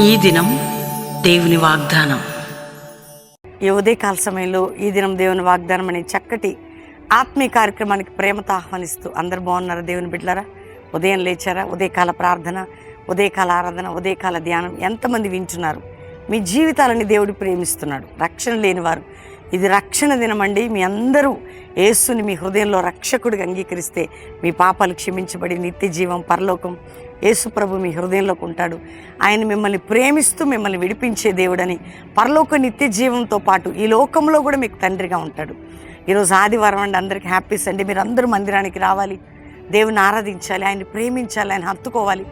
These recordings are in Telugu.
ఈ దినం దేవుని వాగ్దానం. ఈ ఉదయకాల సమయంలో ఈ దినం దేవుని వాగ్దానం అనే చక్కటి ఆత్మీయ కార్యక్రమానికి ప్రేమతో ఆహ్వానిస్తూ అందరు బాగున్నారా? దేవుని బిడ్డలారా, ఉదయం లేచారా? ఉదయకాల ప్రార్థన, ఉదయకాల ఆరాధన, ఉదయకాల ధ్యానం ఎంతమంది వింటున్నారు? మీ జీవితాలని దేవుడు ప్రేమిస్తున్నాడు. రక్షణ లేనివారు, ఇది రక్షణ దినమండి. మీ అందరూ యేసుని మీ హృదయంలో రక్షకుడిగా అంగీకరిస్తే మీ పాపాలు క్షమించబడి నిత్య జీవం, పరలోకం, యేసు ప్రభు మీ హృదయంలోకి ఉంటాడు. ఆయన మిమ్మల్ని ప్రేమిస్తూ మిమ్మల్ని విడిపించే దేవుడని, పరలోక నిత్య జీవంతో పాటు ఈ లోకంలో కూడా మీకు తండ్రిగా ఉంటాడు. ఈరోజు ఆదివారం అండి, అందరికీ హ్యాపీ సండే. మీరు అందరూ మందిరానికి రావాలి, దేవుని ఆరాధించాలి, ఆయన్ని ప్రేమించాలి, ఆయన హత్తుకోవాలి.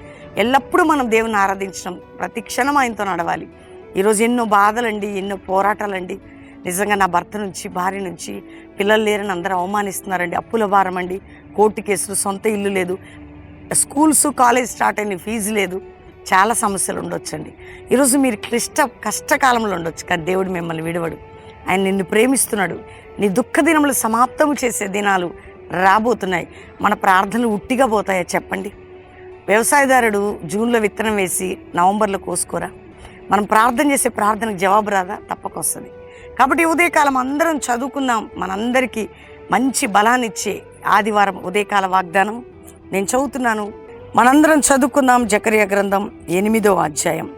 ఎల్లప్పుడూ మనం దేవుని ఆరాధించడం, ప్రతి క్షణం ఆయనతో నడవాలి. ఈరోజు ఎన్నో బాధలండి, ఎన్నో పోరాటాలండి. నిజంగా నా భర్త నుంచి, భార్య నుంచి, పిల్లలు లేరని అందరూ అవమానిస్తున్నారండి. అప్పుల భారం అండి, కోర్టు కేసులు, సొంత ఇల్లు లేదు, స్కూల్స్ కాలేజ్ స్టార్ట్ అయిన ఫీజు లేదు, చాలా సమస్యలు ఉండొచ్చండి. ఈరోజు మీరు కష్టకాలంలో ఉండొచ్చు, కానీ దేవుడు మిమ్మల్ని విడవడు. ఆయన నిన్ను ప్రేమిస్తున్నాడు. నీ దుఃఖ దినములు సమాప్తము చేసే దినాలు రాబోతున్నాయి. మన ప్రార్థనలు ఉట్టిగా పోతాయా చెప్పండి? వ్యవసాయదారుడు జూన్లో విత్తనం వేసి నవంబర్లో కోసుకోరా? మనం ప్రార్థన చేసే ప్రార్థనకు జవాబు రాదా? తప్పక వస్తుంది. కాబట్టి ఉదయకాలం అందరం చదువుకుందాం. మనందరికీ మంచి బలాన్ని ఇచ్చే ఆదివారం ఉదయకాల వాగ్దానం నేను చదువుతున్నాను. మనందరం చదువుకుందాం. జకర్యా గ్రంథం 8వ అధ్యాయం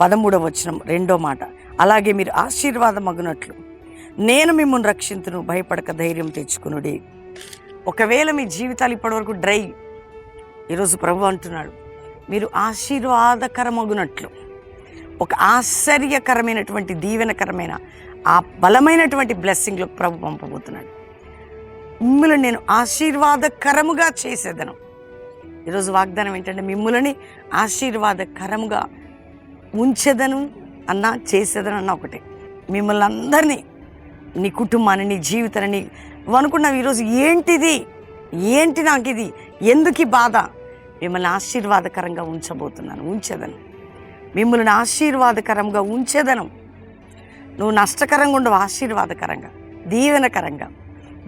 13వ వచనం 2వ మాట. అలాగే మీరు ఆశీర్వాదమగునట్లు నేను మిమ్మల్ని రక్షించును, భయపడక ధైర్యం తెచ్చుకునుడి. ఒకవేళ మీ జీవితాలు ఇప్పటివరకు డ్రై, ఈరోజు ప్రభు అంటున్నాడు, మీరు ఆశీర్వాదకరమగునట్లు, ఒక ఆశ్చర్యకరమైనటువంటి దీవెనకరమైన ఆ బలమైనటువంటి బ్లెస్సింగ్లో ప్రభు పంపబోతున్నాడు. మిమ్మల్ని నేను ఆశీర్వాదకరముగా చేసేదను. ఈరోజు వాగ్దానం ఏంటంటే, మిమ్మల్ని ఆశీర్వాదకరముగా ఉంచేదను అన్నా, చేసేదను అన్న ఒకటే. మిమ్మల్ని అందరినీ, నీ కుటుంబాన్ని, నీ జీవితాన్ని, నువ్వు అనుకున్నావు ఈరోజు ఏంటి నాకు ఇది, ఎందుకు ఈ బాధ? మిమ్మల్ని ఆశీర్వాదకరంగా ఉంచేదను. మిమ్మల్ని ఆశీర్వాదకరంగా ఉంచేదను. నువ్వు నష్టకరంగా ఉండవు, ఆశీర్వాదకరంగా, దీవెనకరంగా,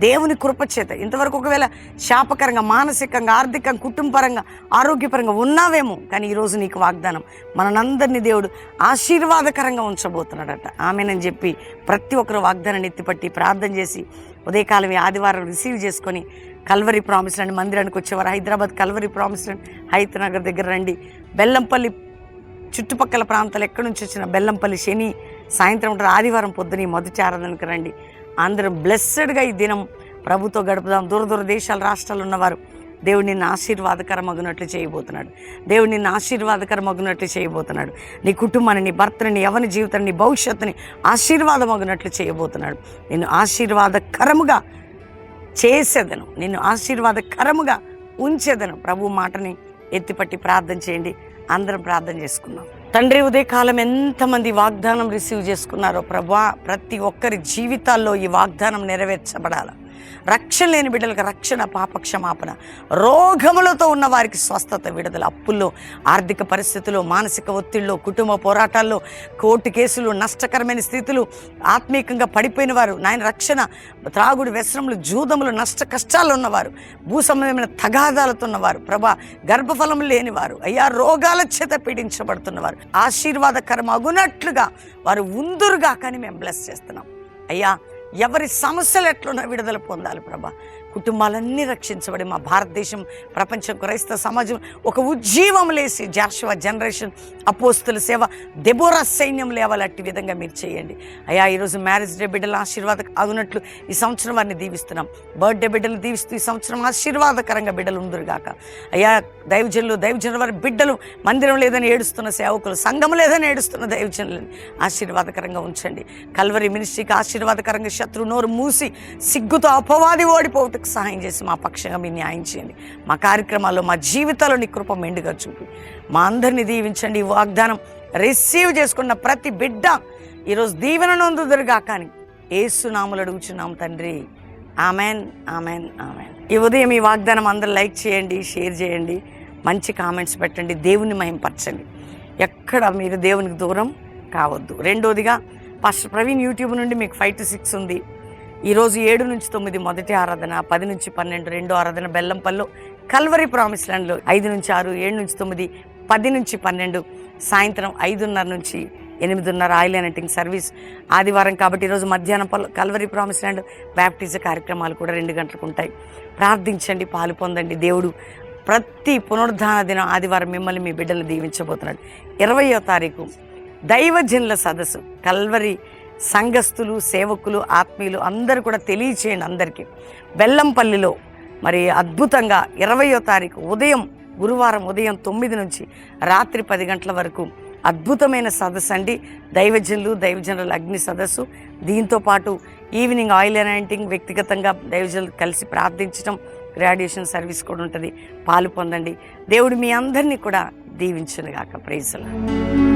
దేవుని కృపచేత. ఇంతవరకు ఒకవేళ శాపకరంగా, మానసికంగా, ఆర్థికంగా, కుటుంబపరంగా, ఆరోగ్యపరంగా ఉన్నావేమో, కానీ ఈరోజు నీకు వాగ్దానం, మనందరినీ దేవుడు ఆశీర్వాదకరంగా ఉంచబోతున్నాడట. ఆమెనని చెప్పి ప్రతి ఒక్కరు వాగ్దానాన్ని ఎత్తిపట్టి ప్రార్థన చేసి ఉదయకాలం ఆదివారం రిసీవ్ చేసుకొని కల్వరి ప్రామిస్ ల్యాండ్ మందిరానికి వచ్చేవారు. Hyderabad Calvary promise land Hayath Nagar దగ్గర రండి. బెల్లంపల్లి చుట్టుపక్కల ప్రాంతాలు ఎక్కడి నుంచి వచ్చిన బెల్లంపల్లి శని సాయంత్రం ఉంటారు. ఆదివారం పొద్దున మొదటి ఆరాధనకు రండి. అందరం బ్లెస్సెడ్గా ఈ దినం ప్రభుతో గడుపుదాం. దూర దేశాల రాష్ట్రాలు ఉన్నవారు, దేవుడు నిన్ను ఆశీర్వాదకరమగునట్లు చేయబోతున్నాడు. దేవుడు నిన్ను ఆశీర్వాదకరమగునట్లు చేయబోతున్నాడు. నీ కుటుంబాన్ని, నీ భర్తని, నీ యవ్వన జీవితాన్ని, నీ భవిష్యత్తుని ఆశీర్వాదమగునట్లు చేయబోతున్నాడు. నిన్ను ఆశీర్వాదకరముగా చేసేదను, నిన్ను ఆశీర్వాదకరముగా ఉంచేదను. ప్రభు మాటని ఎత్తిపట్టి ప్రార్థన చేయండి. అందరం ప్రార్థన చేసుకుందాం. తండ్రి, ఉదయకాలం ఎంతమంది వాగ్దానం రిసీవ్ చేసుకున్నారో ప్రభువా, ప్రతి ఒక్కరి జీవితాల్లో ఈ వాగ్దానం నెరవేర్చబడాలి. రక్షణ లేని బిడ్డలకు రక్షణ, పాపక్షమాపణ, రోగములతో ఉన్న వారికి స్వస్థత, విడుదల, అప్పుల్లో, ఆర్థిక పరిస్థితుల్లో, మానసిక ఒత్తిడిలో, కుటుంబ పోరాటాల్లో, కోర్టు కేసులు, నష్టకరమైన స్థితులు, ఆత్మీయంగా పడిపోయిన వారు, నాయన రక్షణ, త్రాగుడు, వ్యసనములు, జూదములు, నష్ట కష్టాలు ఉన్నవారు, భూ సంబంధమైన తగాదాలతో ఉన్నవారు, ప్రభా గర్భఫలం లేనివారు, అయ్యా రోగాల చేత పీడించబడుతున్నవారు, ఆశీర్వాదకరం అగునట్లుగా వారు ఉందురుగా కానీ మేము బ్లెస్ చేస్తున్నాం. అయ్యా, ఎవరి సమస్యలు ఎట్లున్నా విడుదల పొందాలి ప్రభా. కుటుంబాలన్నీ రక్షించబడి మా భారతదేశం, ప్రపంచం, క్రైస్తవ సమాజం ఒక ఉజ్జీవం లేసి జాషువా జనరేషన్, అపోస్తుల సేవ, దెబోరా సైన్యం లేవాలి. అట్టి విధంగా మీరు చేయండి అయ్యా. ఈరోజు మ్యారేజ్ డే బిడ్డల ఆశీర్వాదం ఆగునట్లు ఈ సంవత్సరం వారిని దీవిస్తున్నాం. బర్త్డే బిడ్డలు దీవిస్తూ ఈ సంవత్సరం ఆశీర్వాదకరంగా బిడ్డలు ఉందరుగాక. అయ్యా, దైవజనుల వారి బిడ్డలు, మందిరం లేదని ఏడుస్తున్న సేవకులు, సంఘం లేదని ఏడుస్తున్న దైవజనులని ఆశీర్వాదకరంగా ఉంచండి. కల్వరి మినిస్ట్రీకి ఆశీర్వాదకరంగా శత్రు నోరు మూసి సిగ్గుతో అపవాది ఓడిపోవటం సహాయం చేసి మా పక్షంగా మీరు న్యాయం చేయండి. మా కార్యక్రమాల్లో, మా జీవితాల్లో నీ కృప మెండుగా చూపి మా అందరినీ దీవించండి. ఈ వాగ్దానం రిసీవ్ చేసుకున్న ప్రతి బిడ్డ ఈరోజు దీవెన నొందుదురుగా కానీ యేసు నామములో అడుగుచున్నాం తండ్రి. Amen, amen, amen. ఈ ఉదయం ఈ వాగ్దానం అందరూ లైక్ చేయండి, షేర్ చేయండి, మంచి కామెంట్స్ పెట్టండి, దేవుని మహిమపరచండి. ఎక్కడ మీరు దేవునికి దూరం కావద్దు. రెండోదిగా, పాస్టర్ ప్రవీణ్ యూట్యూబ్ నుండి మీకు 5 to 6 ఉంది. ఈరోజు 7 నుంచి 9 మొదటి ఆరాధన, 10 నుంచి 12 రెండో ఆరాధన బెల్లంపల్లిలో, కల్వరి ప్రామిస్ ల్యాండ్లో 5 నుంచి 6, 7 నుంచి 9, 10 నుంచి 12 సాయంత్రం 5:30 నుంచి 8:30 ఆయిల్ అనెటింగ్ సర్వీస్. ఆదివారం కాబట్టి ఈరోజు మధ్యాహ్నం కల్వరి ప్రామిస్ ల్యాండ్ బ్యాప్టిజ కార్యక్రమాలు కూడా 2 గంటలకు ఉంటాయి. ప్రార్థించండి, పాలు పొందండి. దేవుడు ప్రతి పునరుద్ధాన దినం ఆదివారం మిమ్మల్ని మీ బిడ్డలు దీవించబోతున్నాడు. 20వ తారీఖు దైవజనుల సదస్సు. కల్వరి సంఘస్థులు, సేవకులు, ఆత్మీయులు అందరూ కూడా తెలియచేయండి అందరికీ. బెల్లంపల్లిలో మరి అద్భుతంగా 20వ తారీఖు గురువారం ఉదయం 9 నుంచి రాత్రి 10 గంటల వరకు అద్భుతమైన సదస్సు అండి. దైవజనుల అగ్ని సదస్సు. దీంతో పాటు ఈవినింగ్ ఆయిల్ అనాయింటింగ్, వ్యక్తిగతంగా దైవజనులు కలిసి ప్రార్థించడం, గ్రాడ్యుయేషన్ సర్వీస్ కూడా ఉంటుంది. పాలు పొందండి. దేవుడు మీ అందరినీ కూడా దీవించునుగాక. Praise the lord.